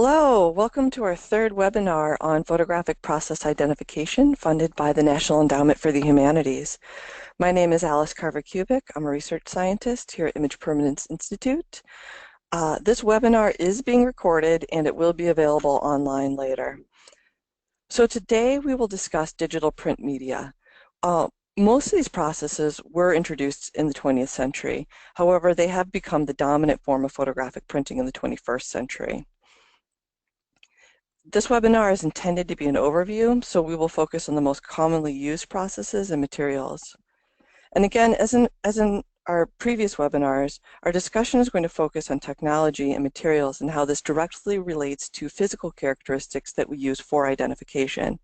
Hello, welcome to our third webinar on photographic process identification funded by the National Endowment for the Humanities. My name is Alice Carver-Cubic. I'm a research scientist here at Image Permanence Institute. This webinar is being recorded and it will be available online later. So today we will discuss digital print media. Most of these processes were introduced in the 20th century. However, they have become the dominant form of photographic printing in the 21st century. This webinar is intended to be an overview, so we will focus on the most commonly used processes and materials. And again, as in our previous webinars, our discussion is going to focus on technology and materials and how this directly relates to physical characteristics that we use for identification.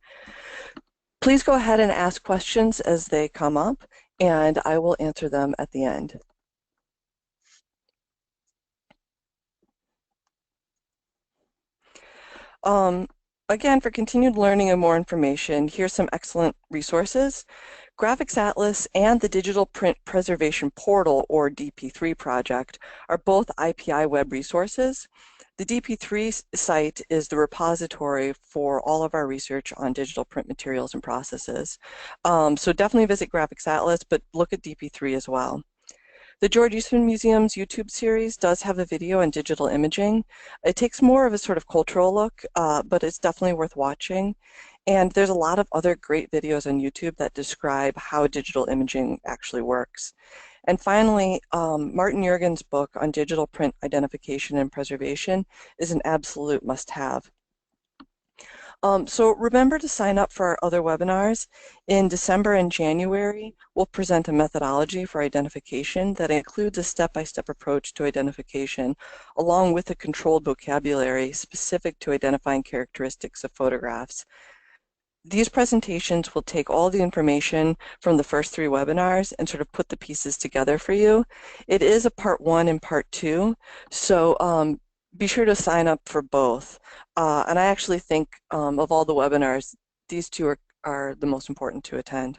Please go ahead and ask questions as they come up, and I will answer them at the end. Again, for continued learning and more information, here's some excellent resources. Graphics Atlas and the Digital Print Preservation Portal, or DP3 project, are both IPI web resources. The DP3 site is the repository for all of our research on digital print materials and processes. So definitely visit Graphics Atlas, but look at DP3 as well. The George Eastman Museum's YouTube series does have a video on digital imaging. It takes more of a sort of cultural look, but it's definitely worth watching. And there's a lot of other great videos on YouTube that describe how digital imaging actually works. And finally, Martin Juergen's book on digital print identification and preservation is an absolute must-have. So remember to sign up for our other webinars. In December and January, we'll present a methodology for identification that includes a step-by-step approach to identification, along with a controlled vocabulary specific to identifying characteristics of photographs. These presentations will take all the information from the first three webinars and sort of put the pieces together for you. It is a part 1 and part 2, so be sure to sign up for both. And I actually think of all the webinars, these two are the most important to attend.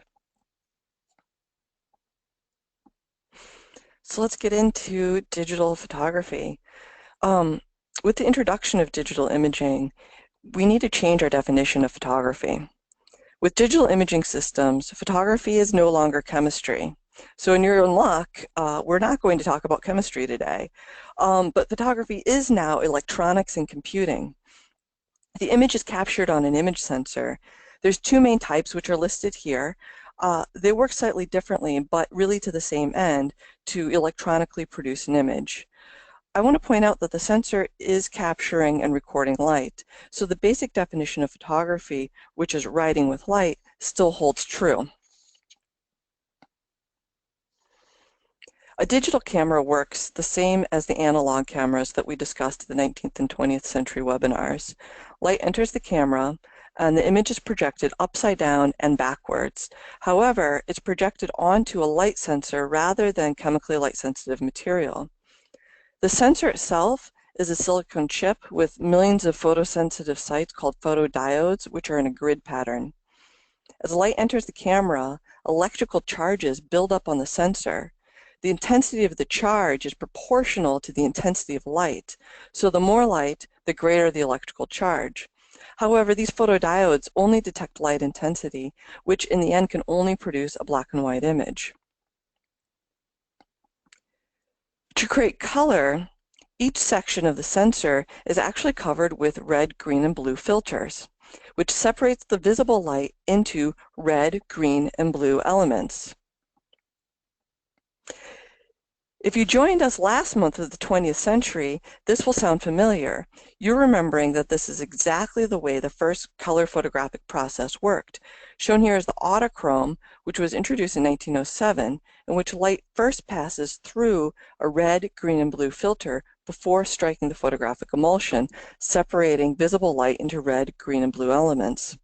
So let's get into digital photography. With the introduction of digital imaging, we need to change our definition of photography. With digital imaging systems, photography is no longer chemistry. So in your own luck, we're not going to talk about chemistry today, but photography is now electronics and computing. The image is captured on an image sensor. There's two main types which are listed here. They work slightly differently, but really to the same end, to electronically produce an image. I want to point out that the sensor is capturing and recording light, so the basic definition of photography, which is writing with light, still holds true. A digital camera works the same as the analog cameras that we discussed in the 19th and 20th century webinars. Light enters the camera, and the image is projected upside down and backwards. However, it's projected onto a light sensor rather than chemically light-sensitive material. The sensor itself is a silicon chip with millions of photosensitive sites called photodiodes, which are in a grid pattern. As light enters the camera, electrical charges build up on the sensor. The intensity of the charge is proportional to the intensity of light. So the more light, the greater the electrical charge. However, these photodiodes only detect light intensity, which in the end can only produce a black and white image. To create color, each section of the sensor is actually covered with red, green, and blue filters, which separates the visible light into red, green, and blue elements. If you joined us last month of the 20th century, this will sound familiar. You're remembering that this is exactly the way the first color photographic process worked. Shown here is the Autochrome, which was introduced in 1907, in which light first passes through a red, green, and blue filter before striking the photographic emulsion, separating visible light into red, green, and blue elements.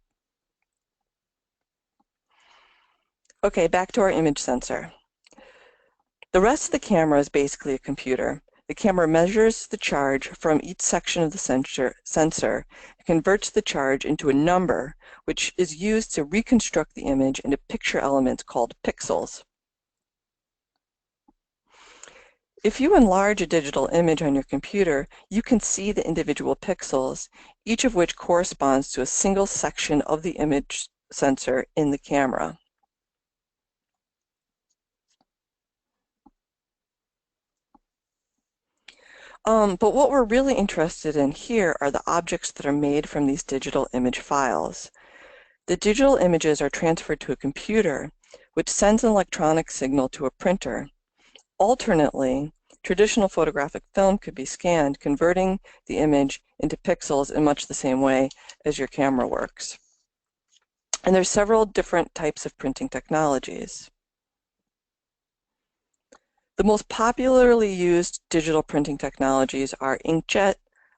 Okay, back to our image sensor. The rest of the camera is basically a computer. The camera measures the charge from each section of the sensor, and converts the charge into a number, which is used to reconstruct the image into picture elements called pixels. If you enlarge a digital image on your computer, you can see the individual pixels, each of which corresponds to a single section of the image sensor in the camera. But what we're really interested in here are the objects that are made from these digital image files. The digital images are transferred to a computer, which sends an electronic signal to a printer. Alternately, traditional photographic film could be scanned, converting the image into pixels in much the same way as your camera works. And there's several different types of printing technologies. The most popularly used digital printing technologies are inkjet,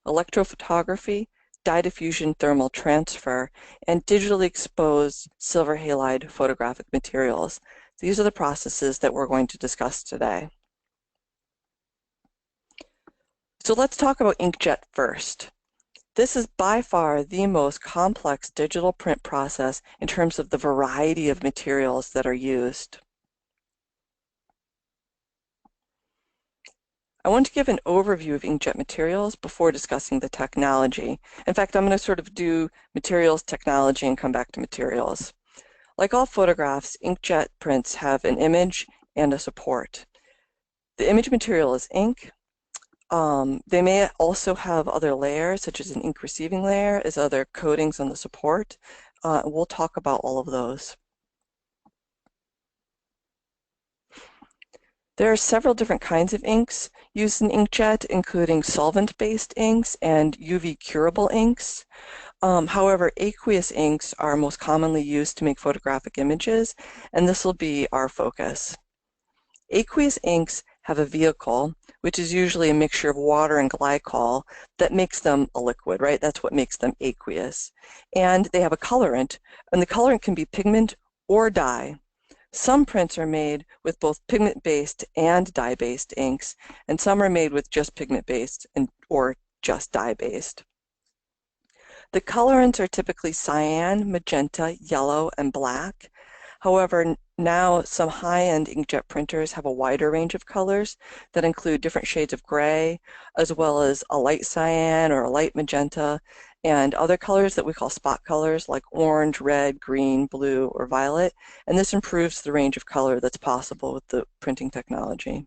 electrophotography, dye diffusion thermal transfer, and digitally exposed silver halide photographic materials. These are the processes that we're going to discuss today. So let's talk about inkjet first. This is by far the most complex digital print process in terms of the variety of materials that are used. I want to give an overview of inkjet materials before discussing the technology. In fact, I'm going to sort of do materials, technology, and come back to materials. Like all photographs, inkjet prints have an image and a support. The image material is ink. They may also have other layers, such as an ink receiving layer, as other coatings on the support. We'll talk about all of those. There are several different kinds of inks used in inkjet, including solvent-based inks and UV curable inks. However, aqueous inks are most commonly used to make photographic images, and this will be our focus. Aqueous inks have a vehicle, which is usually a mixture of water and glycol, that makes them a liquid, right? That's what makes them aqueous. And they have a colorant, and the colorant can be pigment or dye. Some prints are made with both pigment-based and dye-based inks, and some are made with just pigment-based or just dye-based. The colorants are typically cyan, magenta, yellow, and black. However, now some high-end inkjet printers have a wider range of colors that include different shades of gray, as well as a light cyan or a light magenta, and other colors that we call spot colors like orange, red, green, blue, or violet, and this improves the range of color that's possible with the printing technology.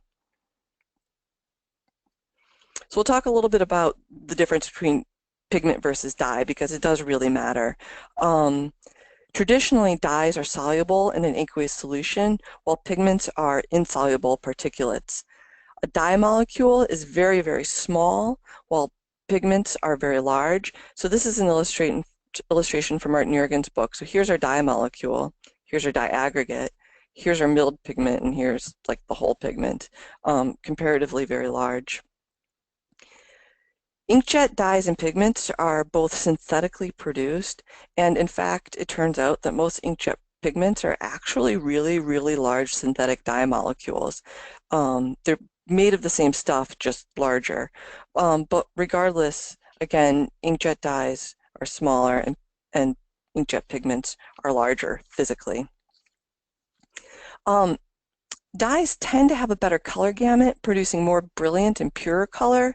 So we'll talk a little bit about the difference between pigment versus dye because it does really matter. Traditionally, dyes are soluble in an aqueous solution, while pigments are insoluble particulates. A dye molecule is very, very small, while pigments are very large. So this is an illustration from Martin Juergen's book. So here's our dye molecule, here's our dye aggregate, here's our milled pigment, and here's like the whole pigment, comparatively very large. Inkjet dyes and pigments are both synthetically produced, and in fact, it turns out that most inkjet pigments are actually really, really large synthetic dye molecules. They're made of the same stuff, just larger. But regardless, again, inkjet dyes are smaller and inkjet pigments are larger physically. Dyes tend to have a better color gamut, producing more brilliant and purer color,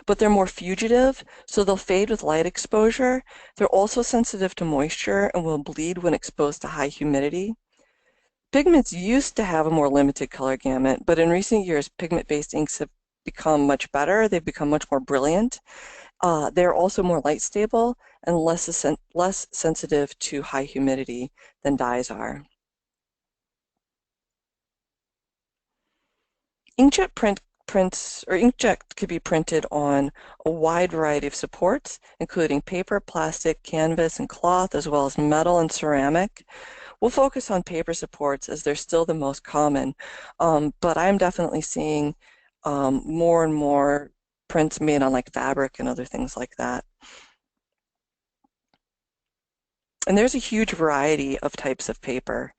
but they're more fugitive, so they'll fade with light exposure. They're also sensitive to moisture and will bleed when exposed to high humidity. Pigments used to have a more limited color gamut, but in recent years, pigment-based inks have become much better. They've become much more brilliant. They're also more light stable and less sensitive to high humidity than dyes are. Inkjet prints or inkjet could be printed on a wide variety of supports, including paper, plastic, canvas, and cloth, as well as metal and ceramic. We'll focus on paper supports as they're still the most common, but I'm definitely seeing more and more prints made on like fabric and other things like that. And there's a huge variety of types of paper.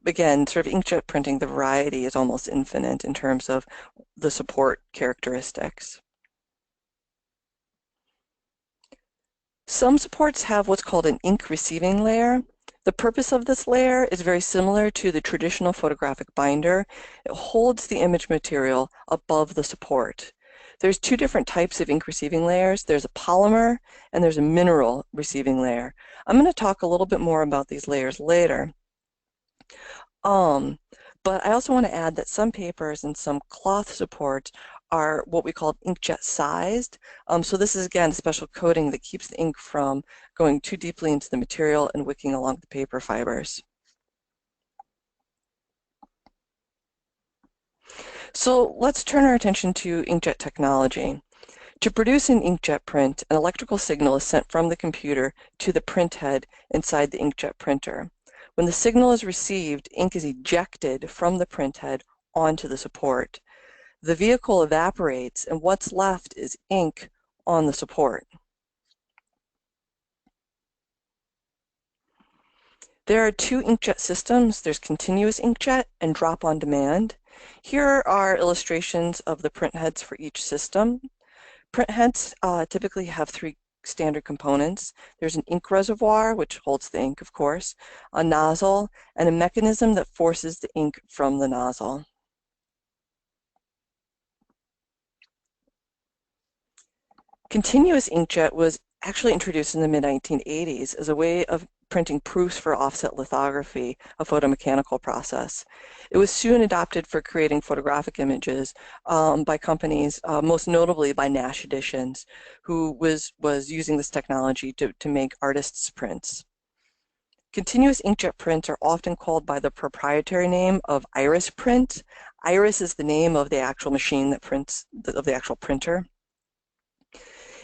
Again, sort of inkjet printing, the variety is almost infinite in terms of the support characteristics. Some supports have what's called an ink receiving layer. The purpose of this layer is very similar to the traditional photographic binder. It holds the image material above the support. There's two different types of ink receiving layers. There's a polymer and there's a mineral receiving layer. I'm going to talk a little bit more about these layers later. But I also want to add that some papers and some cloth supports are what we call inkjet sized. So this is, again, a special coating that keeps the ink from going too deeply into the material and wicking along the paper fibers. So let's turn our attention to inkjet technology. To produce an inkjet print, an electrical signal is sent from the computer to the print head inside the inkjet printer. When the signal is received, ink is ejected from the print head onto the support. The vehicle evaporates, and what's left is ink on the support. There are two inkjet systems. There's continuous inkjet and drop on demand. Here are illustrations of the print heads for each system. Print heads typically have three standard components. There's an ink reservoir, which holds the ink, of course, a nozzle, and a mechanism that forces the ink from the nozzle. Continuous inkjet was actually introduced in the mid-1980s as a way of printing proofs for offset lithography, a photomechanical process. It was soon adopted for creating photographic images by companies, most notably by Nash Editions, who was using this technology to make artists' prints. Continuous inkjet prints are often called by the proprietary name of Iris print. Iris is the name of the actual machine that prints, of the actual printer.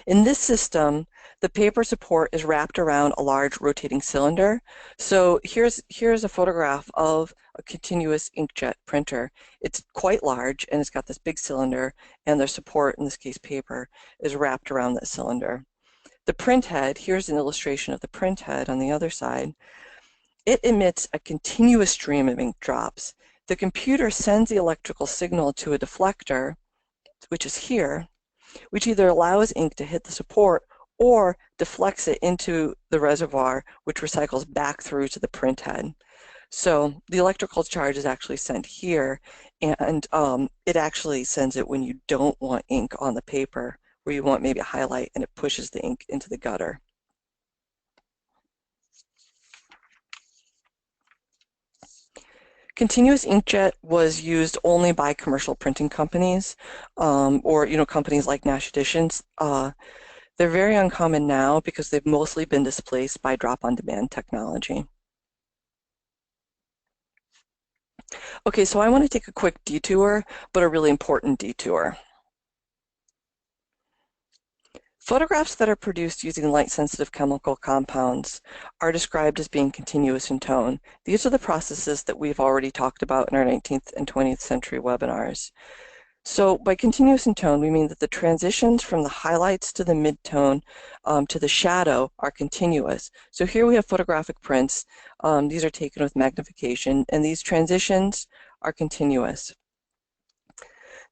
In this system, the paper support is wrapped around a large rotating cylinder. So here's a photograph of a continuous inkjet printer. It's quite large, and it's got this big cylinder, and their support, in this case paper, is wrapped around that cylinder. The print head, here's an illustration of the print head on the other side. It emits a continuous stream of ink drops. The computer sends the electrical signal to a deflector, which is here, which either allows ink to hit the support or deflects it into the reservoir, which recycles back through to the print head. So the electrical charge is actually sent here, and it actually sends it when you don't want ink on the paper, where you want maybe a highlight, and it pushes the ink into the gutter. Continuous inkjet was used only by commercial printing companies, or companies like Nash Editions. They're very uncommon now because they've mostly been displaced by drop-on-demand technology. Okay, so I want to take a quick detour, but a really important detour. Photographs that are produced using light-sensitive chemical compounds are described as being continuous in tone. These are the processes that we've already talked about in our 19th and 20th century webinars. So by continuous in tone, we mean that the transitions from the highlights to the midtone to the shadow are continuous. So here we have photographic prints. These are taken with magnification, and these transitions are continuous.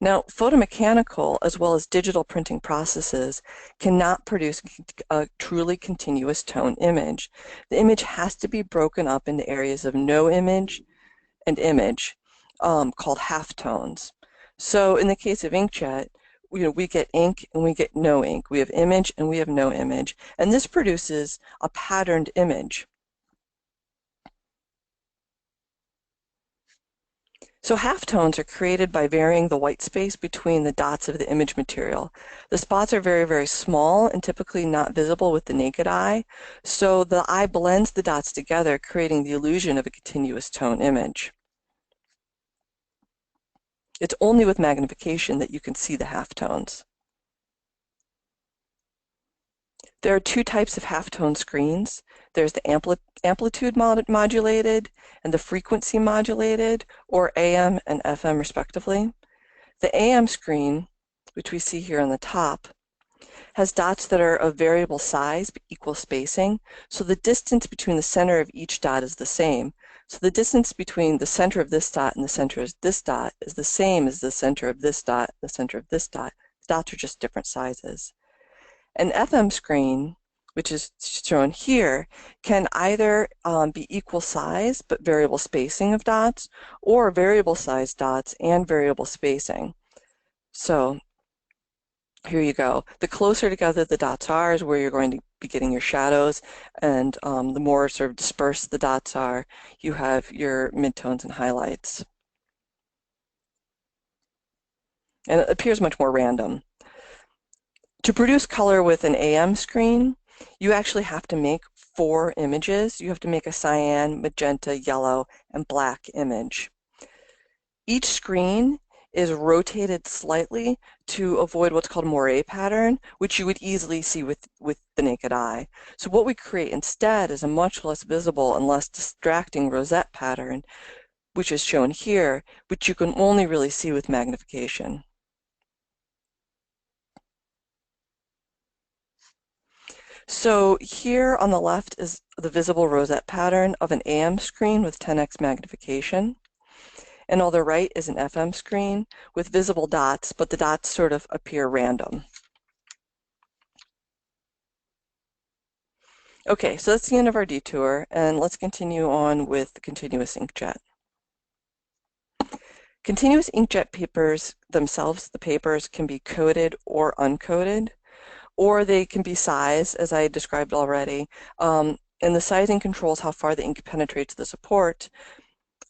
Now, photomechanical as well as digital printing processes cannot produce a truly continuous tone image. The image has to be broken up into areas of no image and image called halftones. So in the case of inkjet, we get ink and we get no ink. We have image and we have no image. And this produces a patterned image. So halftones are created by varying the white space between the dots of the image material. The spots are very, very small and typically not visible with the naked eye. So the eye blends the dots together, creating the illusion of a continuous tone image. It's only with magnification that you can see the halftones. There are two types of halftone screens. There's the amplitude modulated and the frequency modulated, or AM and FM respectively. The AM screen, which we see here on the top, has dots that are of variable size but equal spacing, so the distance between the center of each dot is the same. So the distance between the center of this dot and the center of this dot is the same as the center of this dot and the center of this dot. The dots are just different sizes. An FM screen which is shown here, can either be equal size but variable spacing of dots, or variable size dots and variable spacing. So here you go. The closer together the dots are is where you're going to be getting your shadows, and the more sort of dispersed the dots are, you have your midtones and highlights. And it appears much more random. To produce color with an AM screen, you actually have to make 4 images. You have to make a cyan, magenta, yellow, and black image. Each screen is rotated slightly to avoid what's called a moire pattern, which you would easily see with the naked eye. So what we create instead is a much less visible and less distracting rosette pattern, which is shown here, which you can only really see with magnification. So here on the left is the visible rosette pattern of an AM screen with 10x magnification. And on the right is an FM screen with visible dots, but the dots sort of appear random. Okay, so that's the end of our detour, and let's continue on with the continuous inkjet. Continuous inkjet papers themselves, the papers, can be coated or uncoated, or they can be sized, as I described already, and the sizing controls how far the ink penetrates the support.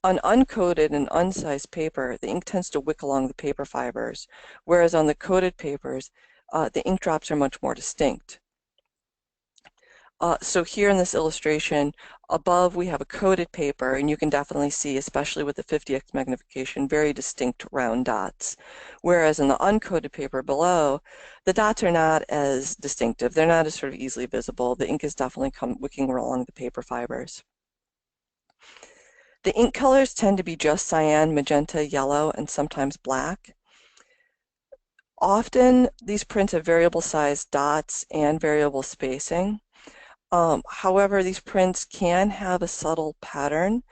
On uncoated and unsized paper, the ink tends to wick along the paper fibers, whereas on the coated papers, the ink drops are much more distinct. So here in this illustration, above we have a coated paper, and you can definitely see, especially with the 50x magnification, very distinct round dots. Whereas in the uncoated paper below, the dots are not as distinctive. They're not as sort of easily visible. The ink is definitely wicking along the paper fibers. The ink colors tend to be just cyan, magenta, yellow, and sometimes black. Often, these prints have variable size dots and variable spacing. However, these prints can have a subtle pattern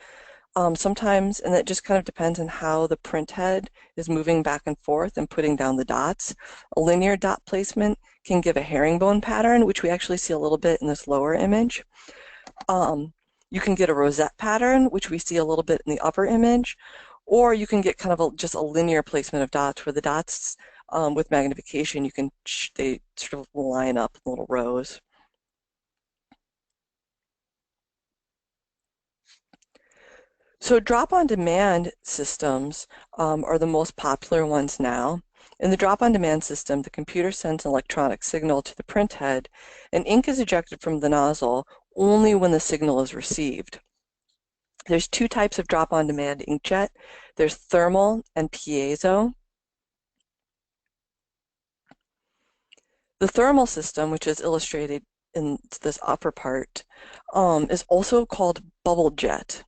sometimes, and it just kind of depends on how the print head is moving back and forth and putting down the dots. A linear dot placement can give a herringbone pattern, which we actually see a little bit in this lower image. You can get a rosette pattern, which we see a little bit in the upper image, or you can get kind of just a linear placement of dots where the dots with magnification, they sort of line up in little rows. So drop-on-demand systems are the most popular ones now. In the drop-on-demand system, the computer sends an electronic signal to the print head, and ink is ejected from the nozzle only when the signal is received. There's 2 types of drop-on-demand inkjet. There's thermal and piezo. The thermal system, which is illustrated in this upper part, is also called bubble jet.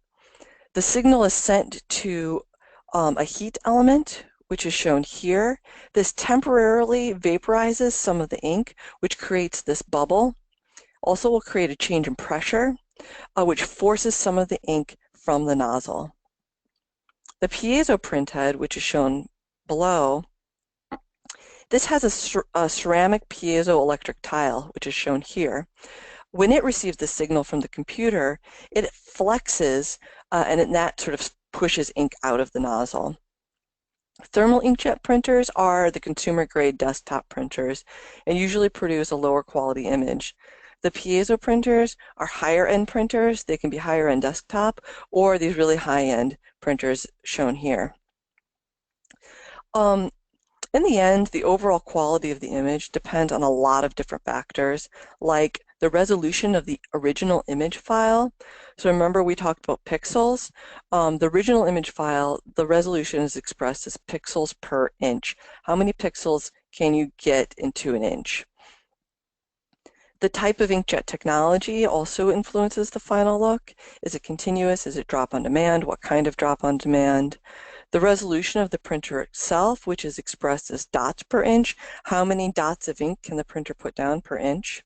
The signal is sent to a heat element, which is shown here. This temporarily vaporizes some of the ink, which creates this bubble. Also will create a change in pressure, which forces some of the ink from the nozzle. The piezo printhead, which is shown below, this has a ceramic piezoelectric tile, which is shown here. When it receives the signal from the computer, it flexes, and that sort of pushes ink out of the nozzle. Thermal inkjet printers are the consumer-grade desktop printers and usually produce a lower quality image. The piezo printers are higher-end printers. They can be higher-end desktop, or these really high-end printers shown here. In the end, the overall quality of the image depends on a lot of different factors, like the resolution of the original image file. So remember we talked about pixels. The original image file, the resolution is expressed as pixels per inch. How many pixels can you get into an inch? The type of inkjet technology also influences the final look. Is it continuous? Is it drop on demand? What kind of drop on demand? The resolution of the printer itself, which is expressed as dots per inch. How many dots of ink can the printer put down per inch?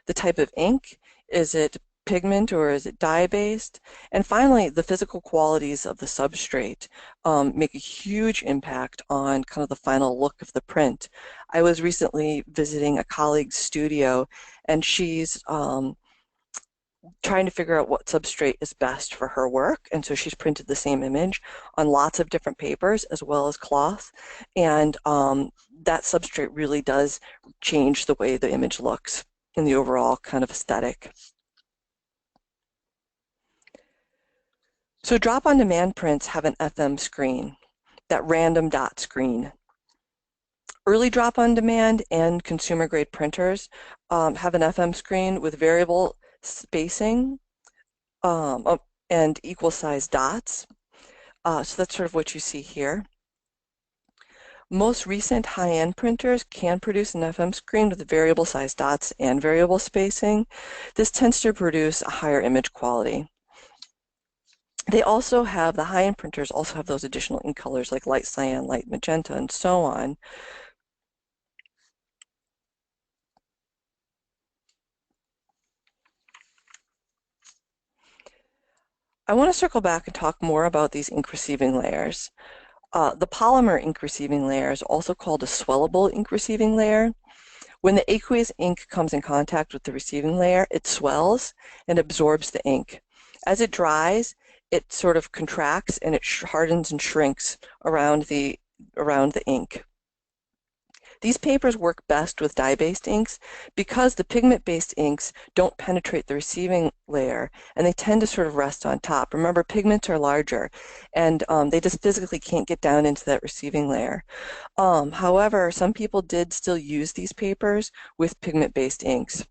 The type of ink, is it pigment or is it dye-based? And finally, the physical qualities of the substrate make a huge impact on kind of the final look of the print. I was recently visiting a colleague's studio, and she's trying to figure out what substrate is best for her work, and so she's printed the same image on lots of different papers as well as cloth, and that substrate really does change the way the image looks in the overall kind of aesthetic. So drop-on-demand prints have an FM screen, that random dot screen. Early drop-on-demand and consumer-grade printers have an FM screen with variable spacing and equal-sized dots. So that's sort of what you see here. Most recent high-end printers can produce an FM screen with variable size dots and variable spacing. This tends to produce a higher image quality. They also have, the high-end printers also have those additional ink colors like light cyan, light magenta, and so on. I want to circle back and talk more about these ink receiving layers. The polymer ink receiving layer is also called a swellable ink receiving layer. When the aqueous ink comes in contact with the receiving layer, it swells and absorbs the ink. As it dries, it sort of contracts and it hardens and shrinks around the ink. These papers work best with dye-based inks because the pigment-based inks don't penetrate the receiving layer and they tend to sort of rest on top. Remember, pigments are larger and they just physically can't get down into that receiving layer. However, some people did still use these papers with pigment-based inks.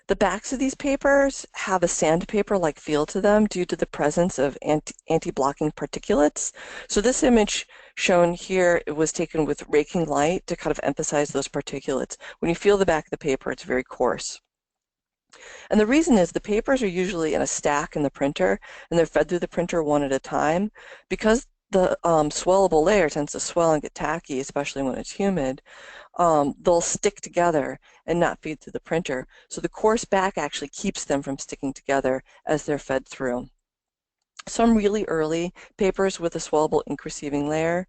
The backs of these papers have a sandpaper-like feel to them due to the presence of anti-blocking particulates. So this image shown here, it was taken with raking light to kind of emphasize those particulates. When you feel the back of the paper, it's very coarse. And the reason is the papers are usually in a stack in the printer, and they're fed through the printer one at a time. Because the swellable layer tends to swell and get tacky, especially when it's humid, they'll stick together and not feed through the printer. So the coarse back actually keeps them from sticking together as they're fed through. Some really early papers with a swellable ink receiving layer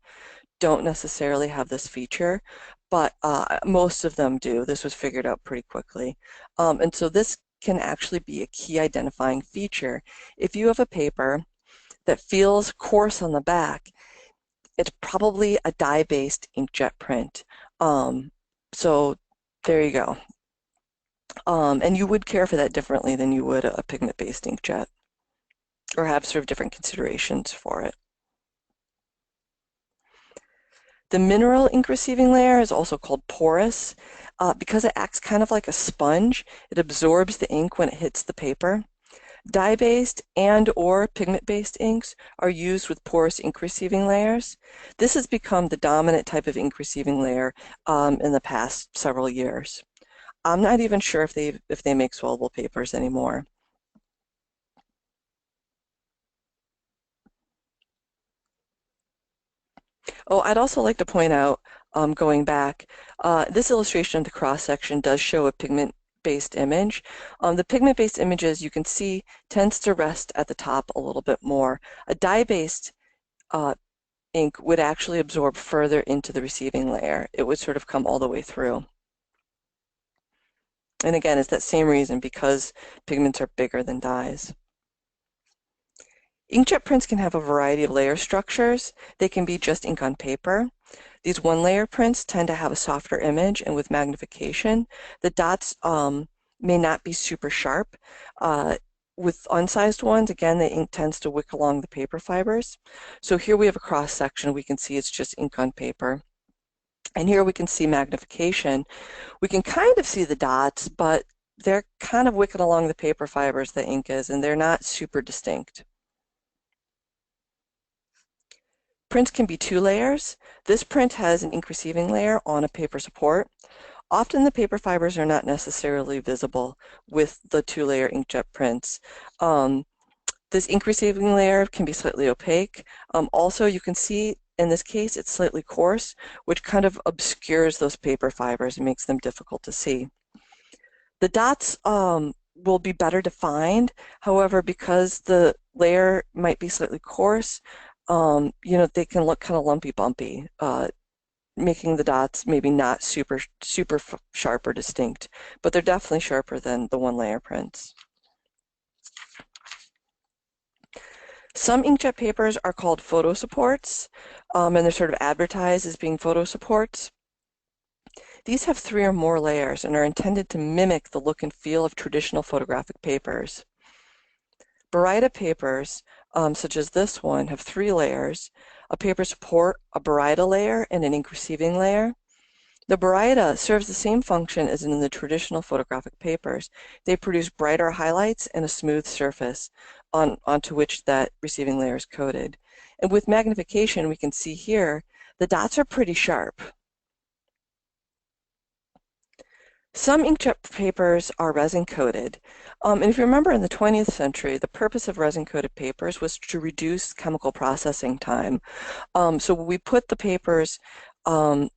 don't necessarily have this feature, but most of them do. This was figured out pretty quickly. And so this can actually be a key identifying feature. If you have a paper that feels coarse on the back, it's probably a dye-based inkjet print. So there you go. And you would care for that differently than you would a pigment-based inkjet, or have sort of different considerations for it. The mineral ink receiving layer is also called porous because it acts kind of like a sponge. It absorbs the ink when it hits the paper. Dye-based and or pigment-based inks are used with porous ink receiving layers. This has become the dominant type of ink receiving layer in the past several years. I'm not even sure if they make swellable papers anymore. Oh, I'd also like to point out, going back, this illustration of the cross-section does show a pigment-based image. The pigment-based images, you can see, tends to rest at the top a little bit more. A dye-based ink would actually absorb further into the receiving layer. It would sort of come all the way through. And again, it's that same reason, because pigments are bigger than dyes. Inkjet prints can have a variety of layer structures. They can be just ink on paper. These one-layer prints tend to have a softer image, and with magnification, the dots may not be super sharp. With unsized ones, again, the ink tends to wick along the paper fibers. So here we have a cross-section. We can see it's just ink on paper. And here we can see magnification. We can kind of see the dots, but they're kind of wicking along the paper fibers, the ink is, and they're not super distinct. Prints can be two layers. This print has an ink receiving layer on a paper support. Often the paper fibers are not necessarily visible with the two-layer inkjet prints. This ink receiving layer can be slightly opaque. Also, you can see in this case, it's slightly coarse, which kind of obscures those paper fibers and makes them difficult to see. The dots will be better defined. However, because the layer might be slightly coarse, they can look kind of lumpy bumpy, making the dots maybe not super sharp or distinct, but they're definitely sharper than the one layer prints. Some inkjet papers are called photo supports, and they're sort of advertised as being photo supports. These have 3 or more layers and are intended to mimic the look and feel of traditional photographic papers. Baryta papers, such as this one, have 3 layers. A paper support, a Baryta layer, and an ink receiving layer. The Baryta serves the same function as in the traditional photographic papers. They produce brighter highlights and a smooth surface onto which that receiving layer is coated. And with magnification, we can see here, the dots are pretty sharp. Some inkjet papers are resin-coated, and if you remember in the 20th century, the purpose of resin-coated papers was to reduce chemical processing time. So we put the papers in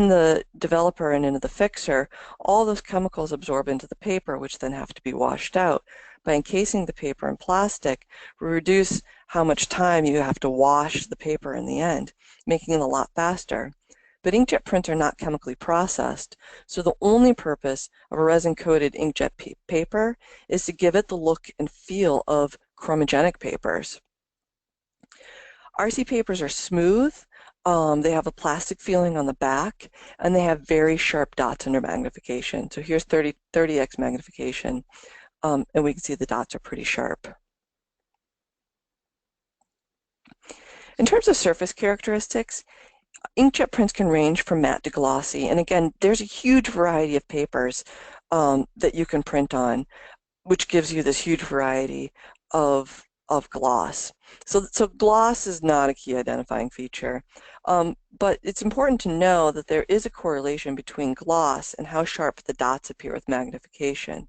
the developer and into the fixer, all those chemicals absorb into the paper, which then have to be washed out. By encasing the paper in plastic, we reduce how much time you have to wash the paper in the end, making it a lot faster. But inkjet prints are not chemically processed, so the only purpose of a resin-coated inkjet paper is to give it the look and feel of chromogenic papers. RC papers are smooth, they have a plastic feeling on the back, and they have very sharp dots under magnification. So here's 30x magnification, and we can see the dots are pretty sharp. In terms of surface characteristics, inkjet prints can range from matte to glossy, and again, there's a huge variety of papers that you can print on, which gives you this huge variety of gloss. So gloss is not a key identifying feature, but it's important to know that there is a correlation between gloss and how sharp the dots appear with magnification.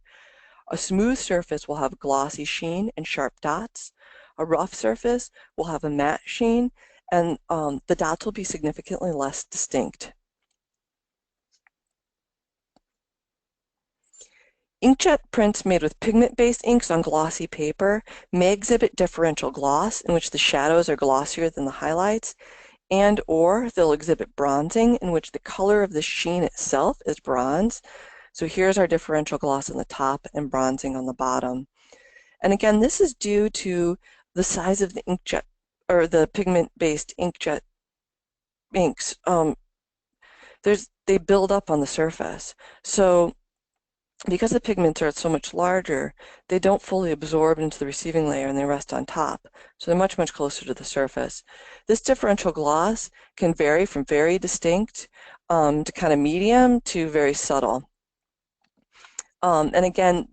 A smooth surface will have glossy sheen and sharp dots. A rough surface will have a matte sheen, and the dots will be significantly less distinct. Inkjet prints made with pigment-based inks on glossy paper may exhibit differential gloss, in which the shadows are glossier than the highlights, and/or they'll exhibit bronzing, in which the color of the sheen itself is bronze. So here's our differential gloss on the top and bronzing on the bottom. And again, this is due to the size of the inkjet, or the pigment-based inkjet inks. They build up on the surface. So because the pigments are so much larger, they don't fully absorb into the receiving layer and they rest on top. So they're much, much closer to the surface. This differential gloss can vary from very distinct to kind of medium to very subtle. And again,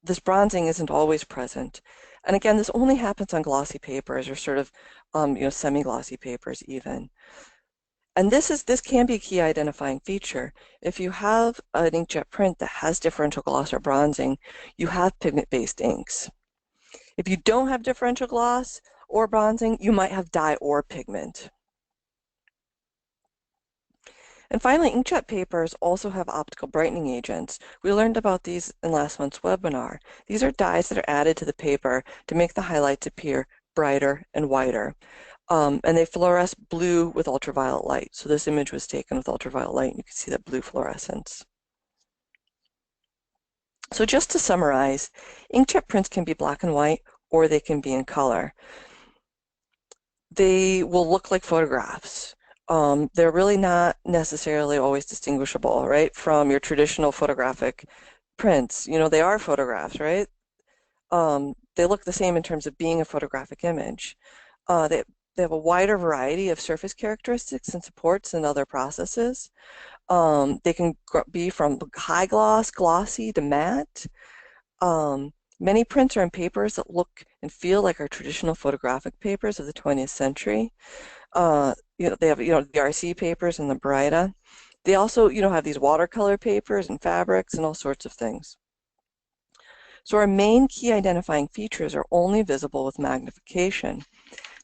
this bronzing isn't always present. And again, this only happens on glossy papers, or sort of semi-glossy papers even. And this can be a key identifying feature. If you have an inkjet print that has differential gloss or bronzing, you have pigment-based inks. If you don't have differential gloss or bronzing, you might have dye or pigment. And finally, inkjet papers also have optical brightening agents. We learned about these in last month's webinar. These are dyes that are added to the paper to make the highlights appear brighter and whiter. And they fluoresce blue with ultraviolet light. So this image was taken with ultraviolet light, and you can see that blue fluorescence. So just to summarize, inkjet prints can be black and white, or they can be in color. They will look like photographs. They're really not necessarily always distinguishable, right, from your traditional photographic prints. They are photographs, right? They look the same in terms of being a photographic image. They have a wider variety of surface characteristics and supports than other processes. They can be from high gloss, glossy, to matte. Many prints are in papers that look and feel like our traditional photographic papers of the 20th century. They have, the RC papers and the Baryta. They also, have these watercolor papers and fabrics and all sorts of things. So our main key identifying features are only visible with magnification.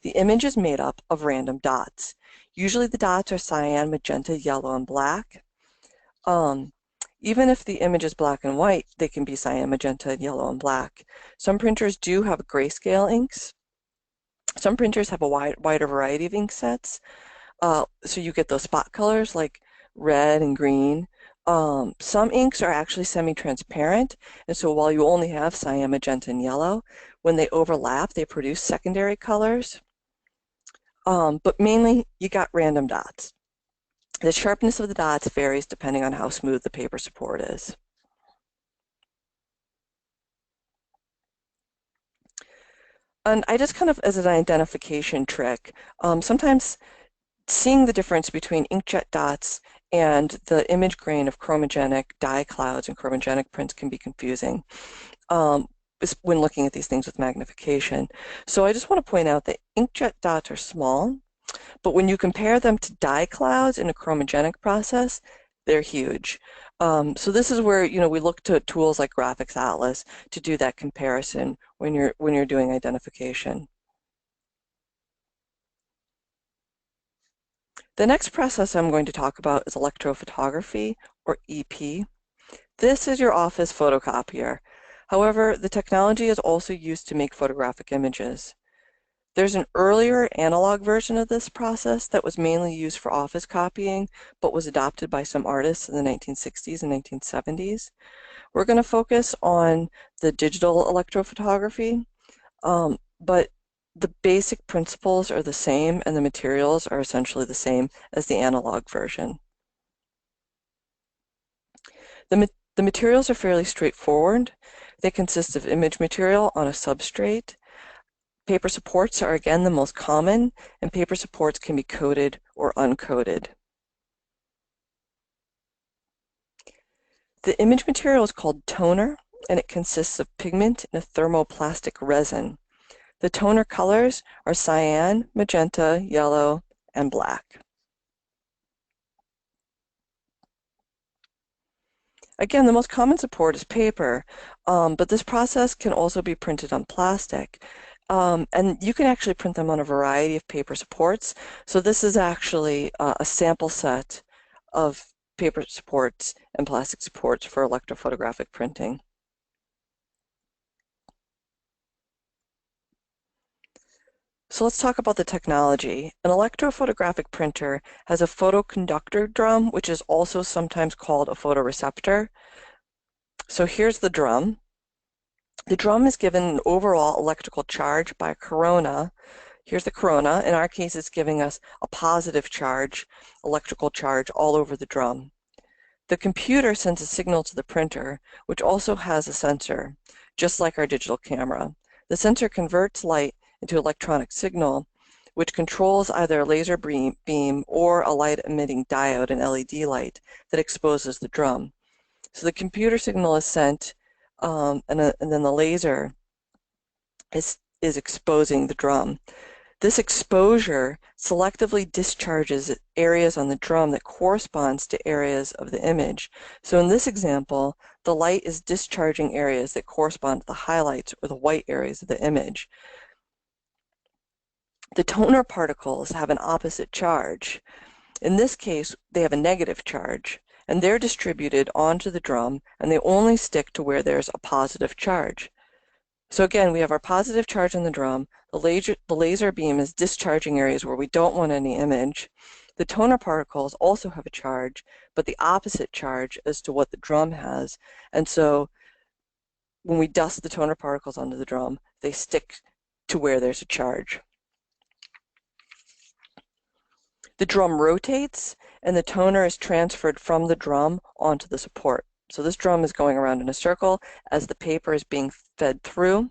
The image is made up of random dots. Usually the dots are cyan, magenta, yellow, and black. Even if the image is black and white, they can be cyan, magenta, yellow, and black. Some printers do have grayscale inks. Some printers have a wider variety of ink sets. So you get those spot colors like red and green. Some inks are actually semi-transparent, and so while you only have cyan, magenta, and yellow, when they overlap, they produce secondary colors. But mainly, you got random dots. The sharpness of the dots varies depending on how smooth the paper support is. And I just kind of, as an identification trick, sometimes seeing the difference between inkjet dots and the image grain of chromogenic dye clouds and chromogenic prints can be confusing when looking at these things with magnification. So I just want to point out that inkjet dots are small, but when you compare them to dye clouds in a chromogenic process, they're huge. So this is where we look to tools like Graphics Atlas to do that comparison when you're doing identification. The next process I'm going to talk about is electrophotography, or EP. This is your office photocopier. However, the technology is also used to make photographic images. There's an earlier analog version of this process that was mainly used for office copying, but was adopted by some artists in the 1960s and 1970s. We're going to focus on the digital electrophotography, but the basic principles are the same and the materials are essentially the same as the analog version. The materials are fairly straightforward. They consist of image material on a substrate. Paper supports are again the most common, and paper supports can be coated or uncoated. The image material is called toner, and it consists of pigment and a thermoplastic resin. The toner colors are cyan, magenta, yellow, and black. Again, the most common support is paper, but this process can also be printed on plastic. And you can actually print them on a variety of paper supports. So this is actually a sample set of paper supports and plastic supports for electrophotographic printing. So let's talk about the technology. An electrophotographic printer has a photoconductor drum, which is also sometimes called a photoreceptor. So here's the drum. The drum is given an overall electrical charge by a corona. Here's the corona. In our case, it's giving us a positive charge, electrical charge all over the drum. The computer sends a signal to the printer, which also has a sensor, just like our digital camera. The sensor converts light into electronic signal, which controls either a laser beam or a light-emitting diode, an LED light, that exposes the drum. So the computer signal is sent, and then the laser is exposing the drum. This exposure selectively discharges areas on the drum that corresponds to areas of the image. So in this example, the light is discharging areas that correspond to the highlights or the white areas of the image. The toner particles have an opposite charge. In this case, they have a negative charge, and they're distributed onto the drum, and they only stick to where there's a positive charge. So again, we have our positive charge on the drum. The laser beam is discharging areas where we don't want any image. The toner particles also have a charge, but the opposite charge as to what the drum has. And so when we dust the toner particles onto the drum, they stick to where there's a charge. The drum rotates, and the toner is transferred from the drum onto the support. So this drum is going around in a circle as the paper is being fed through.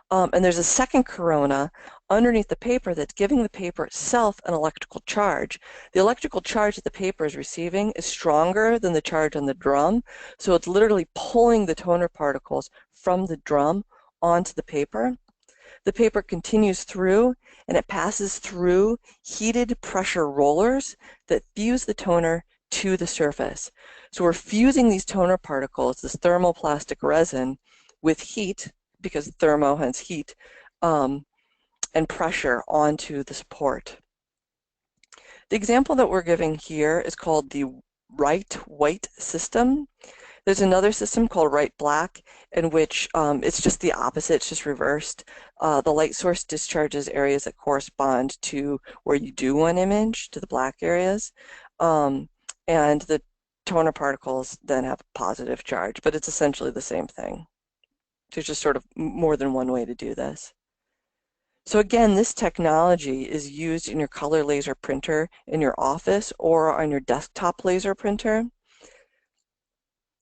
And there's a second corona underneath the paper that's giving the paper itself an electrical charge. The electrical charge that the paper is receiving is stronger than the charge on the drum, so it's literally pulling the toner particles from the drum onto the paper. The paper continues through, and it passes through heated pressure rollers that fuse the toner to the surface. So we're fusing these toner particles, this thermoplastic resin, with heat, because thermo has heat, and pressure onto the support. The example that we're giving here is called the right white system. There's another system called right black, in which it's just the opposite, it's just reversed. The light source discharges areas that correspond to where you do want image, to the black areas, and the toner particles then have a positive charge, but it's essentially the same thing. There's just sort of more than one way to do this. So again, this technology is used in your color laser printer in your office or on your desktop laser printer.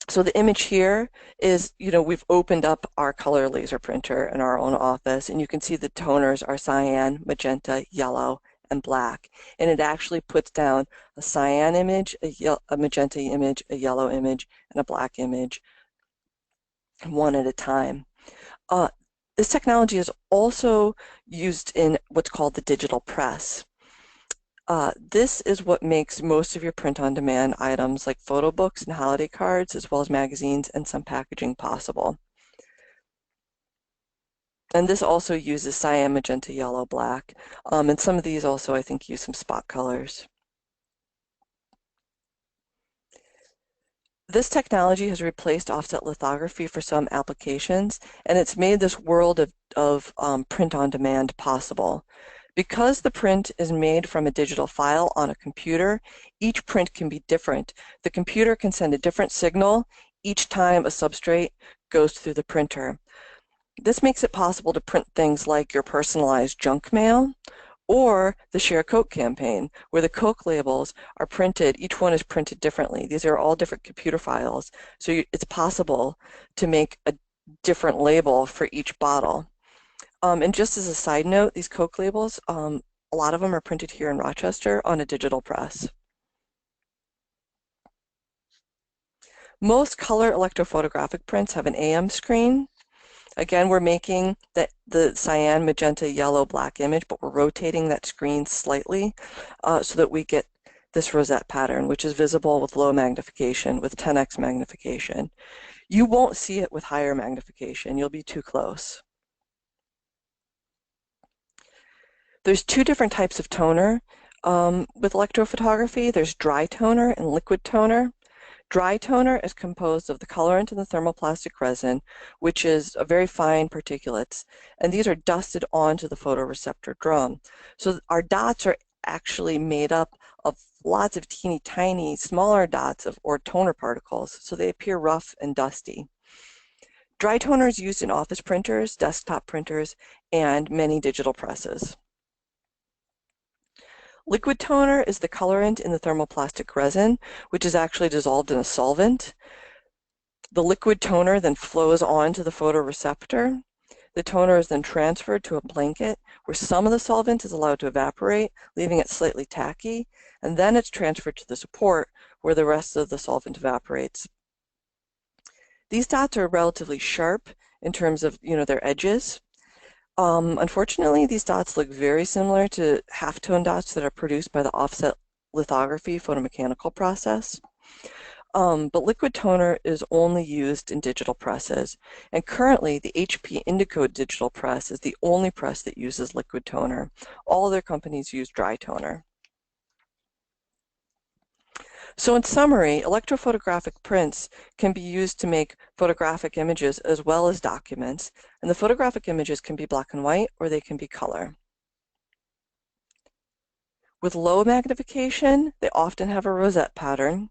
So the image here is, we've opened up our color laser printer in our own office, and you can see the toners are cyan, magenta, yellow, and black. And it actually puts down a cyan image, a magenta image, a yellow image, and a black image, one at a time. This technology is also used in what's called the digital press. This is what makes most of your print-on-demand items like photo books and holiday cards, as well as magazines and some packaging possible. And this also uses cyan, magenta, yellow, black. And some of these also, I think, use some spot colors. This technology has replaced offset lithography for some applications, and it's made this world of print-on-demand possible. Because the print is made from a digital file on a computer, each print can be different. The computer can send a different signal each time a substrate goes through the printer. This makes it possible to print things like your personalized junk mail or the Share Coke campaign, where the Coke labels are printed, each one is printed differently. These are all different computer files, so it's possible to make a different label for each bottle. And just as a side note, these Coke labels, a lot of them are printed here in Rochester on a digital press. Most color electrophotographic prints have an AM screen. Again, we're making the cyan, magenta, yellow, black image, but we're rotating that screen slightly so that we get this rosette pattern, which is visible with low magnification, with 10x magnification. You won't see it with higher magnification. You'll be too close. There's two different types of toner with electrophotography. There's dry toner and liquid toner. Dry toner is composed of the colorant and the thermoplastic resin, which is a very fine particulates, and these are dusted onto the photoreceptor drum. So our dots are actually made up of lots of teeny tiny smaller dots or toner particles, so they appear rough and dusty. Dry toner is used in office printers, desktop printers, and many digital presses. Liquid toner is the colorant in the thermoplastic resin, which is actually dissolved in a solvent. The liquid toner then flows onto the photoreceptor. The toner is then transferred to a blanket where some of the solvent is allowed to evaporate, leaving it slightly tacky, and then it's transferred to the support where the rest of the solvent evaporates. These dots are relatively sharp in terms of, their edges. Unfortunately, these dots look very similar to halftone dots that are produced by the offset lithography photomechanical process. But liquid toner is only used in digital presses, and currently the HP Indico digital press is the only press that uses liquid toner. All other companies use dry toner. So in summary, electrophotographic prints can be used to make photographic images as well as documents, and the photographic images can be black and white or they can be color. With low magnification, they often have a rosette pattern.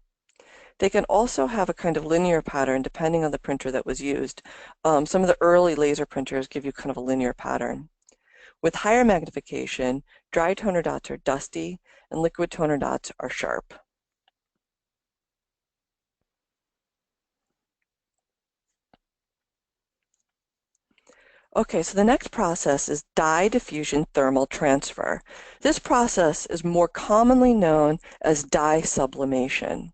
They can also have a kind of linear pattern depending on the printer that was used. Some of the early laser printers give you kind of a linear pattern. With higher magnification, dry toner dots are dusty and liquid toner dots are sharp. Okay, so the next process is dye diffusion thermal transfer. This process is more commonly known as dye sublimation.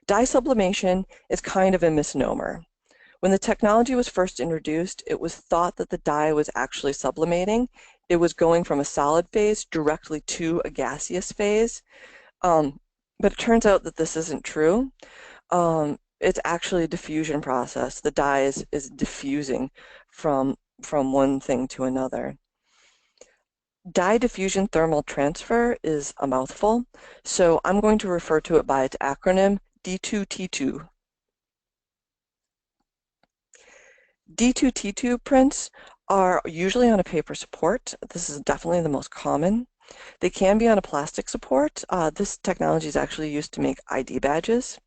Dye sublimation is kind of a misnomer. When the technology was first introduced, it was thought that the dye was actually sublimating. It was going from a solid phase directly to a gaseous phase. But it turns out that this isn't true. It's actually a diffusion process. The dye is diffusing from one thing to another. Dye diffusion thermal transfer is a mouthful, so I'm going to refer to it by its acronym D2T2. D2T2 prints are usually on a paper support. This is definitely the most common. They can be on a plastic support. This technology is actually used to make ID badges.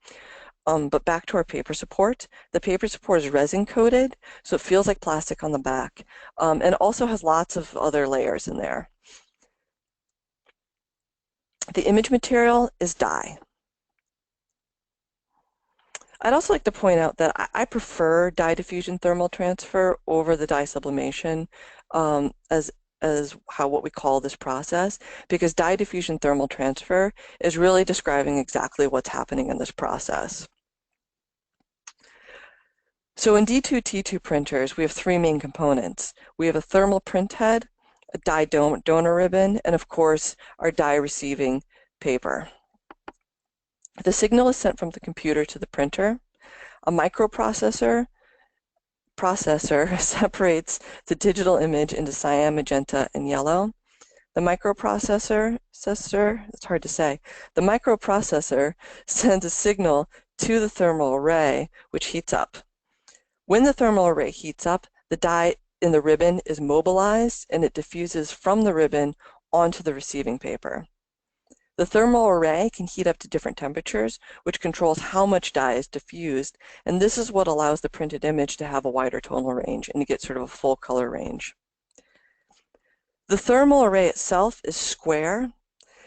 But back to our paper support. The paper support is resin coated, so it feels like plastic on the back, and also has lots of other layers in there. The image material is dye. I'd also like to point out that I prefer dye diffusion thermal transfer over the dye sublimation as what we call this process, because dye diffusion thermal transfer is really describing exactly what's happening in this process. So in D2T2 printers, we have three main components. We have a thermal print head, a dye donor ribbon, and of course, our dye receiving paper. The signal is sent from the computer to the printer. A microprocessor separates the digital image into cyan, magenta, and yellow. The microprocessor, it's hard to say, the microprocessor sends a signal to the thermal array, which heats up. When the thermal array heats up, the dye in the ribbon is mobilized and it diffuses from the ribbon onto the receiving paper. The thermal array can heat up to different temperatures, which controls how much dye is diffused, and this is what allows the printed image to have a wider tonal range and to get sort of a full color range. The thermal array itself is square,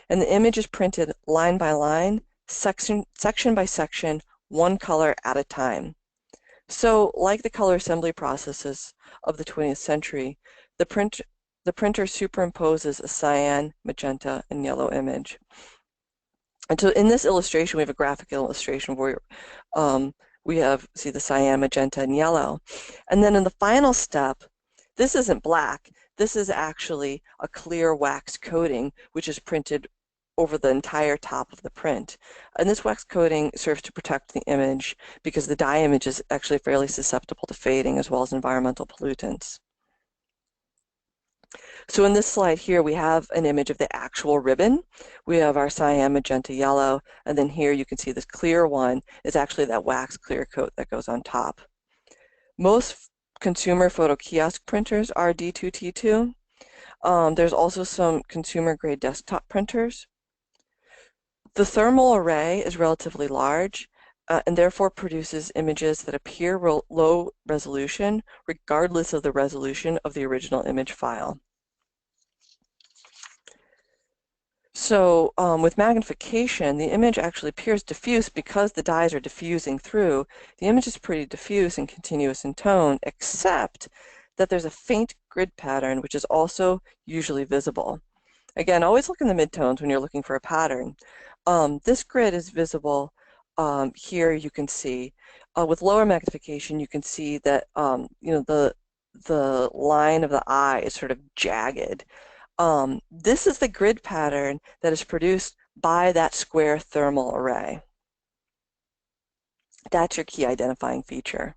and the image is printed line by line, section by section, one color at a time. So, like the color assembly processes of the 20th century, the printer superimposes a cyan, magenta, and yellow image. And so in this illustration, we have a graphic illustration where we have, see the cyan, magenta, and yellow. And then in the final step, this isn't black. This is actually a clear wax coating, which is printed over the entire top of the print. And this wax coating serves to protect the image because the dye image is actually fairly susceptible to fading as well as environmental pollutants. So in this slide here, we have an image of the actual ribbon. We have our cyan, magenta, yellow, and then here you can see this clear one is actually that wax clear coat that goes on top. Most consumer photo kiosk printers are D2T2. There's also some consumer grade desktop printers. The thermal array is relatively large and therefore produces images that appear low resolution regardless of the resolution of the original image file. So with magnification, the image actually appears diffuse because the dyes are diffusing through. The image is pretty diffuse and continuous in tone, except that there's a faint grid pattern, which is also usually visible. Again, always look in the midtones when you're looking for a pattern. This grid is visible here. You can see with lower magnification, you can see that the line of the eye is sort of jagged. This is the grid pattern that is produced by that square thermal array. That's your key identifying feature.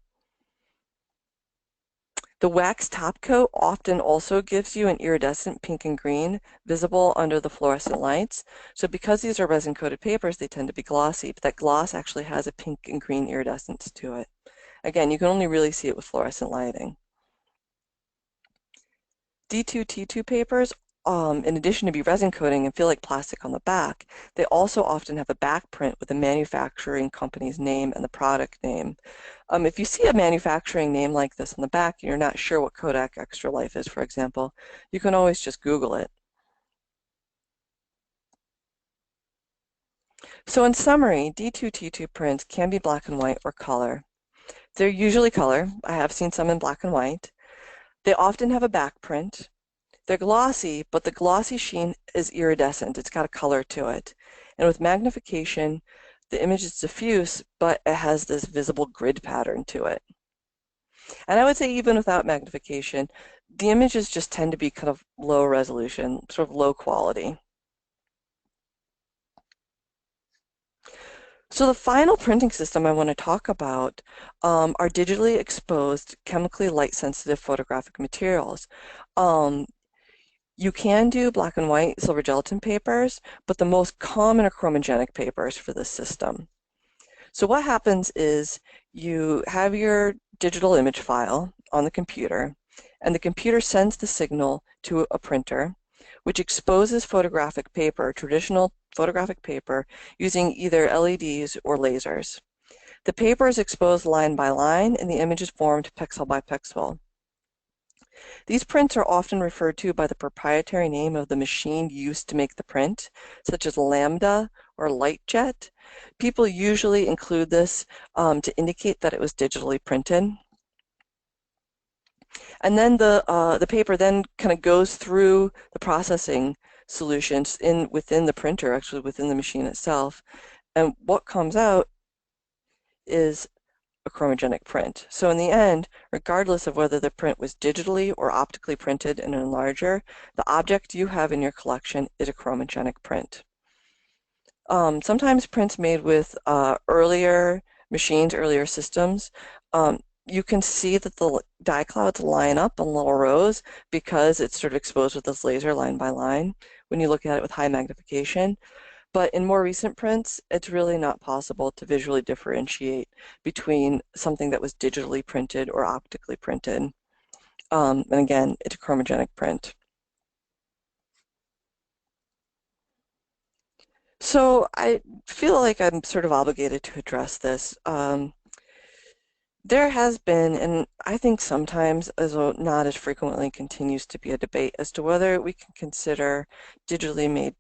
The wax top coat often also gives you an iridescent pink and green visible under the fluorescent lights. So because these are resin-coated papers, they tend to be glossy, but that gloss actually has a pink and green iridescence to it. Again, you can only really see it with fluorescent lighting. D2T2 papers, in addition to be resin coating and feel like plastic on the back, they also often have a back print with the manufacturing company's name and the product name. If you see a manufacturing name like this on the back and you're not sure what Kodak Extra Life is, for example, you can always just Google it. So in summary, D2T2 prints can be black and white or color. They're usually color. I have seen some in black and white. They often have a back print. They're glossy, but the glossy sheen is iridescent. It's got a color to it. And with magnification, the image is diffuse, but it has this visible grid pattern to it. And I would say even without magnification, the images just tend to be kind of low resolution, sort of low quality. So the final printing system I want to talk about are digitally exposed, chemically light-sensitive photographic materials. You can do black and white silver gelatin papers, but the most common are chromogenic papers for this system. So what happens is you have your digital image file on the computer, and the computer sends the signal to a printer, which exposes photographic paper, traditional photographic paper, using either LEDs or lasers. The paper is exposed line by line, and the image is formed pixel by pixel. These prints are often referred to by the proprietary name of the machine used to make the print, such as Lambda or LightJet. People usually include this to indicate that it was digitally printed. And then the paper then kind of goes through the processing solutions within the printer, actually within the machine itself. And what comes out is a chromogenic print. So in the end, regardless of whether the print was digitally or optically printed in an enlarger, the object you have in your collection is a chromogenic print. Sometimes prints made with earlier machines, earlier systems, you can see that the dye clouds line up in little rows because it's sort of exposed with this laser line by line when you look at it with high magnification. But in more recent prints, it's really not possible to visually differentiate between something that was digitally printed or optically printed. And again, it's a chromogenic print. So I feel like I'm sort of obligated to address this. There has been, and I think sometimes, although not as frequently, continues to be a debate as to whether we can consider digitally made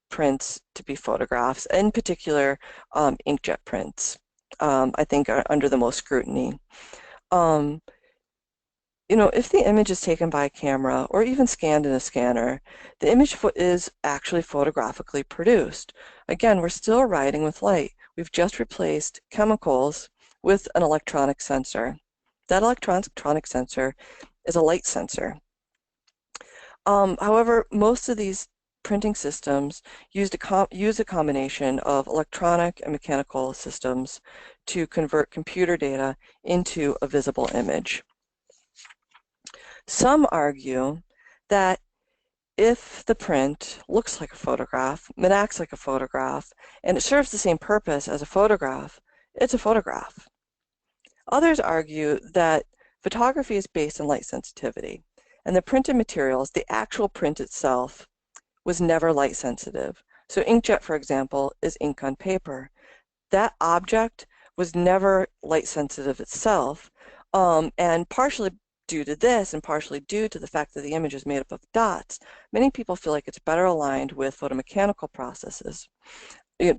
prints to be photographs, in particular inkjet prints, I think are under the most scrutiny. You know, if the image is taken by a camera or even scanned in a scanner, the image is actually photographically produced. Again, we're still writing with light. We've just replaced chemicals with an electronic sensor. That electronic sensor is a light sensor. However, most of these printing systems use a combination of electronic and mechanical systems to convert computer data into a visible image. Some argue that if the print looks like a photograph, it acts like a photograph, and it serves the same purpose as a photograph, it's a photograph. Others argue that photography is based on light sensitivity, and the printed materials, the actual print itself, was never light sensitive. So inkjet, for example, is ink on paper. That object was never light sensitive itself, and partially due to this and partially due to the fact that the image is made up of dots, many people feel like it's better aligned with photomechanical processes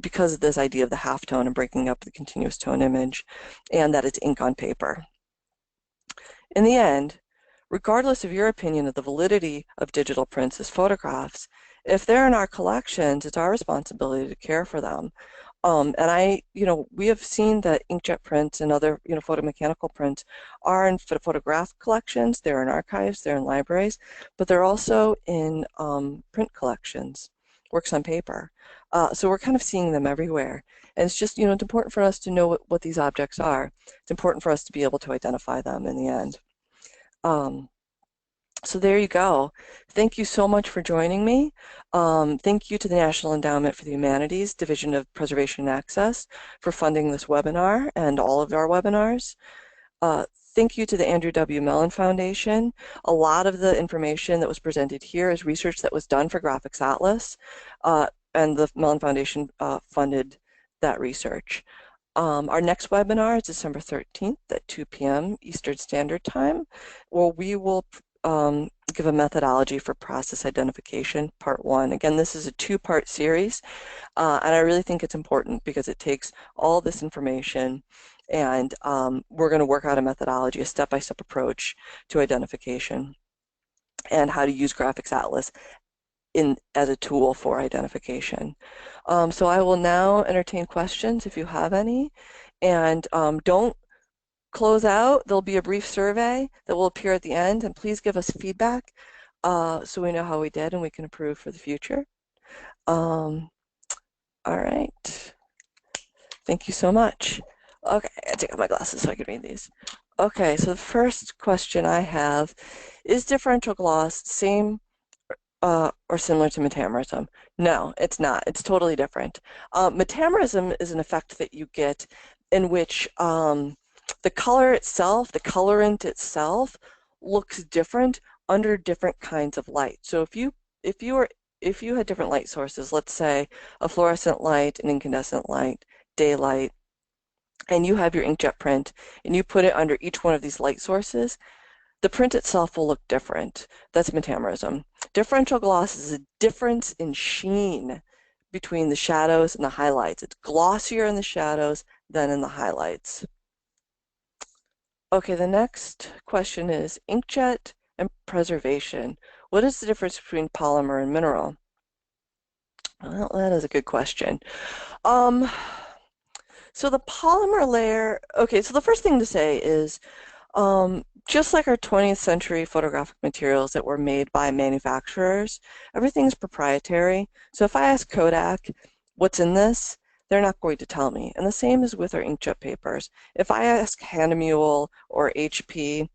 because of this idea of the halftone and breaking up the continuous tone image, and that it's ink on paper. In the end, regardless of your opinion of the validity of digital prints as photographs, if they're in our collections, it's our responsibility to care for them. And we have seen that inkjet prints and other, photomechanical prints are in photograph collections, they're in archives, they're in libraries, but they're also in print collections, works on paper. So we're kind of seeing them everywhere. And it's just, it's important for us to know what these objects are. It's important for us to be able to identify them in the end. So there you go. Thank you so much for joining me. Thank you to the National Endowment for the Humanities, Division of Preservation and Access, for funding this webinar and all of our webinars. Thank you to the Andrew W. Mellon Foundation. A lot of the information that was presented here is research that was done for Graphics Atlas, and the Mellon Foundation funded that research. Our next webinar is December 13th at 2 p.m. Eastern Standard Time, where we will give a methodology for process identification, part 1. Again, this is a 2-part series, and I really think it's important because it takes all this information and we're going to work out a methodology, a step-by-step approach to identification and how to use Graphics Atlas as a tool for identification. So I will now entertain questions if you have any, and don't close out. There'll be a brief survey that will appear at the end, and please give us feedback so we know how we did and we can improve for the future. All right. Thank you so much. Okay, I take off my glasses so I can read these. Okay, so the first question I have, is differential gloss same or similar to metamerism? No, it's not. It's totally different. Metamerism is an effect that you get in which the color itself, the colorant itself, looks different under different kinds of light. So if you were if you had different light sources, let's say a fluorescent light, an incandescent light, daylight, and you have your inkjet print, and you put it under each one of these light sources, the print itself will look different. That's metamerism. Differential gloss is a difference in sheen between the shadows and the highlights. It's glossier in the shadows than in the highlights. Okay, the next question is inkjet and preservation. What is the difference between polymer and mineral? Well, that is a good question. So the polymer layer, okay, so the first thing to say is just like our 20th century photographic materials that were made by manufacturers, everything's proprietary. So if I ask Kodak, what's in this? They're not going to tell me. And the same is with our inkjet papers. If I ask Hahnemühle or HP,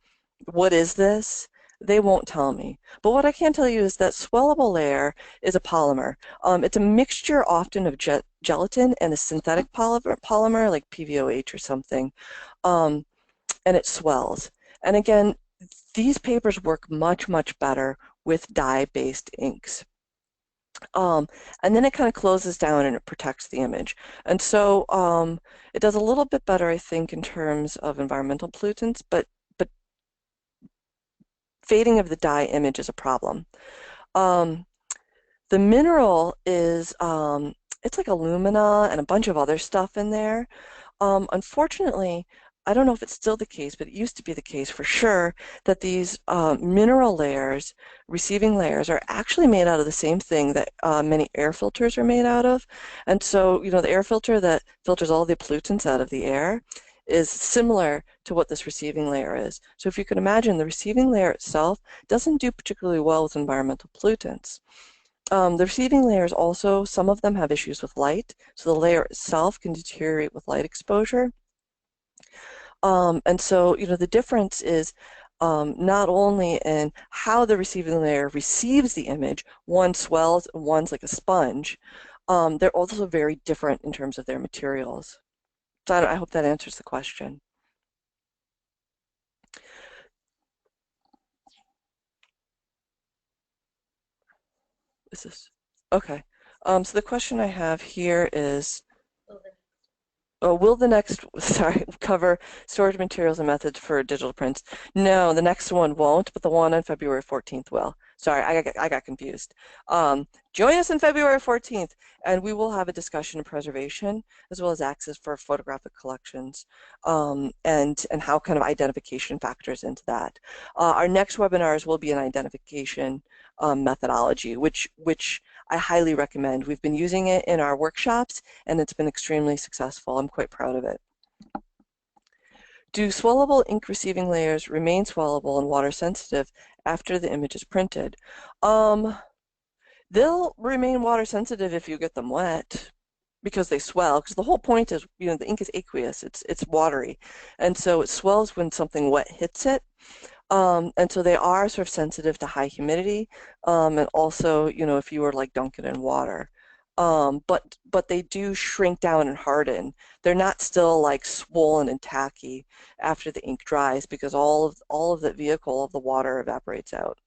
what is this? They won't tell me. But what I can tell you is that swellable layer is a polymer. It's a mixture often of gelatin and a synthetic polymer like PVOH or something. And it swells. And again, these papers work much, much better with dye-based inks. And then it kind of closes down and it protects the image. And so it does a little bit better, I think, in terms of environmental pollutants, but fading of the dye image is a problem. The mineral is, it's like alumina and a bunch of other stuff in there. Unfortunately, I don't know if it's still the case, but it used to be the case for sure that these mineral layers, receiving layers, are actually made out of the same thing that many air filters are made out of. And so, you know, the air filter that filters all the pollutants out of the air is similar to what this receiving layer is. So if you can imagine, the receiving layer itself doesn't do particularly well with environmental pollutants. The receiving layers also, some of them have issues with light, so the layer itself can deteriorate with light exposure. And so, you know, the difference is not only in how the receiving layer receives the image, one swells and one's like a sponge, they're also very different in terms of their materials. So I hope that answers the question. Is this, okay. So the question I have here is, will the next, sorry, cover storage materials and methods for digital prints? No, the next one won't, but the one on February 14th will. Sorry, I got confused. Join us on February 14th, and we will have a discussion of preservation as well as access for photographic collections and how kind of identification factors into that. Our next webinars will be an identification methodology, which I highly recommend. We've been using it in our workshops, and it's been extremely successful. I'm quite proud of it. Do swellable ink receiving layers remain swellable and water sensitive after the image is printed? They'll remain water sensitive if you get them wet because they swell, because the whole point is, you know, the ink is aqueous, it's watery, and so it swells when something wet hits it. And so they are sort of sensitive to high humidity, and also, you know, if you were like dunking in water. But they do shrink down and harden. They're not still like swollen and tacky after the ink dries because all of the vehicle of the water evaporates out.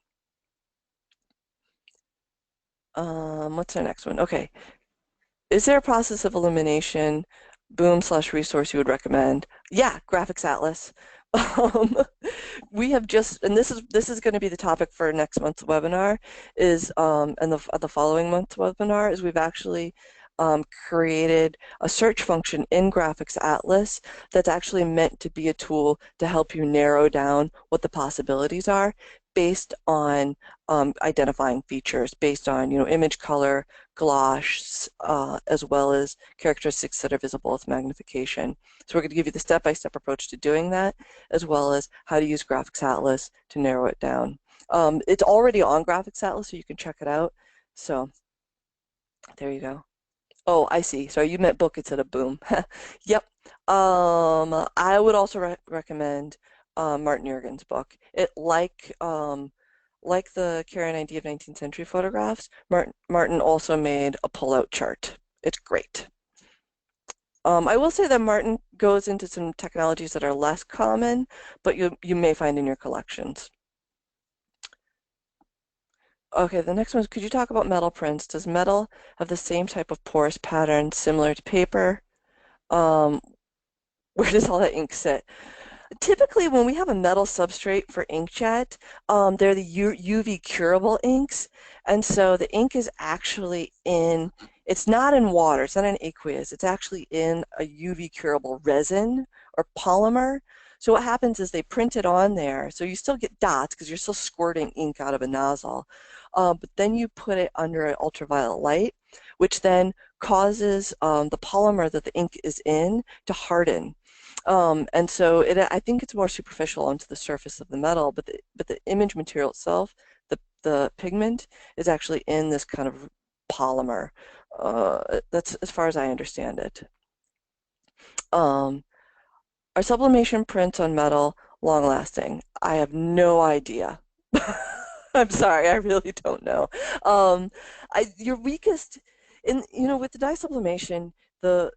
What's our next one? Okay. Is there a process of illumination, boom/resource you would recommend? Yeah, Graphics Atlas. Um, we have just, and this is going to be the topic for next month's webinar, is and the following month's webinar is we've actually created a search function in Graphics Atlas that's actually meant to be a tool to help you narrow down what the possibilities are based on identifying features, based on, you know, image color, gloss, as well as characteristics that are visible with magnification. So we're going to give you the step-by-step approach to doing that, as well as how to use Graphics Atlas to narrow it down. It's already on Graphics Atlas, so you can check it out. So there you go. Oh, I see. Sorry, you meant book instead of boom. Yep. I would also recommend Martin Jurgen's book. It like like the carrying ID of 19th century photographs, Martin also made a pull-out chart. It's great. I will say that Martin goes into some technologies that are less common, but you may find in your collections. Okay, the next one is, could you talk about metal prints? Does metal have the same type of porous pattern similar to paper? Um, where does all that ink sit? Typically, when we have a metal substrate for inkjet, they're the UV curable inks, and so the ink is actually it's not in water, it's not in aqueous, it's actually in a UV curable resin or polymer. So what happens is they print it on there, so you still get dots because you're still squirting ink out of a nozzle, but then you put it under an ultraviolet light, which then causes the polymer that the ink is in to harden. And so I think it's more superficial onto the surface of the metal, but the image material itself, the pigment, is actually in this kind of polymer. That's as far as I understand it. Are sublimation prints on metal long-lasting? I have no idea. I'm sorry, I really don't know. Your weakest, with the dye sublimation, the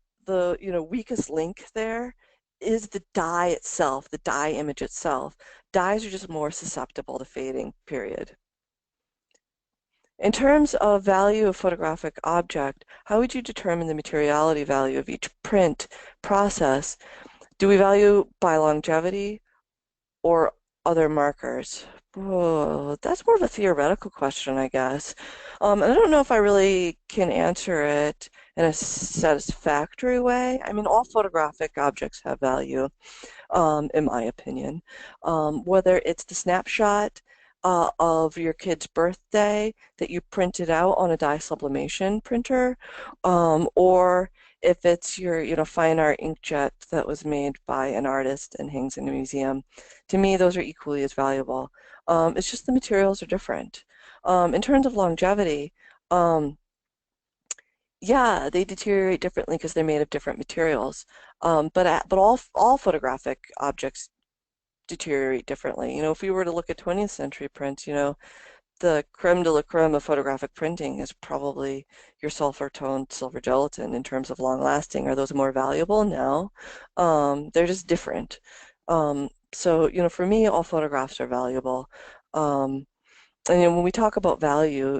weakest link there is the dye itself, the dye image itself. Dyes are just more susceptible to fading, period. In terms of value of photographic object, how would you determine the materiality value of each print process? Do we value by longevity or other markers? Oh, that's more of a theoretical question, I guess. And I don't know if I really can answer it in a satisfactory way. I mean, all photographic objects have value, in my opinion. Whether it's the snapshot of your kid's birthday that you printed out on a dye sublimation printer, or if it's your, fine art inkjet that was made by an artist and hangs in a museum. To me, those are equally as valuable. It's just the materials are different. In terms of longevity, yeah, they deteriorate differently because they're made of different materials. But all photographic objects deteriorate differently. If we were to look at 20th century prints, the creme de la creme of photographic printing is probably your sulfur-toned silver gelatin in terms of long lasting. Are those more valuable? No. They're just different. So, for me, all photographs are valuable. And when we talk about value,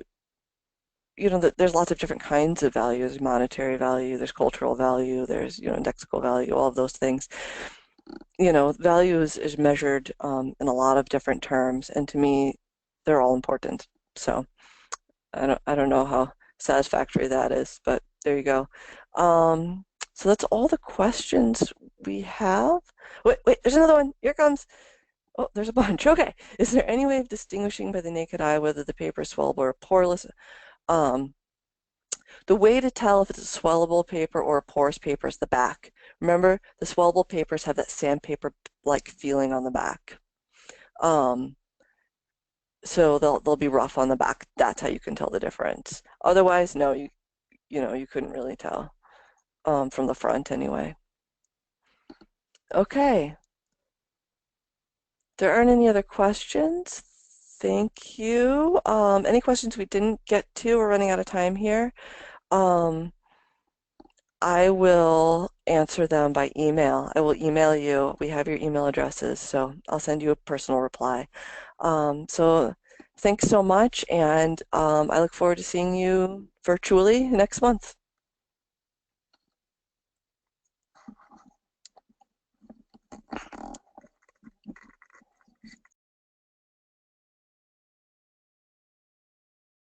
there's lots of different kinds of value. There's monetary value, there's cultural value, there's, indexical value, all of those things. Value is measured in a lot of different terms, and to me, they're all important. So I don't know how satisfactory that is, but there you go. So that's all the questions we have. Wait, there's another one. Here it comes. Oh, there's a bunch. Okay. Is there any way of distinguishing by the naked eye whether the paper is swellable or poreless? The way to tell if it's a swellable paper or a porous paper is the back. Remember, the swellable papers have that sandpaper-like feeling on the back. So they'll be rough on the back. That's how you can tell the difference. Otherwise, no, you couldn't really tell from the front anyway. Okay. There aren't any other questions. Thank you. Any questions we didn't get to? We're running out of time here. I will answer them by email. I will email you. We have your email addresses, so I'll send you a personal reply. So thanks so much, and I look forward to seeing you virtually next month.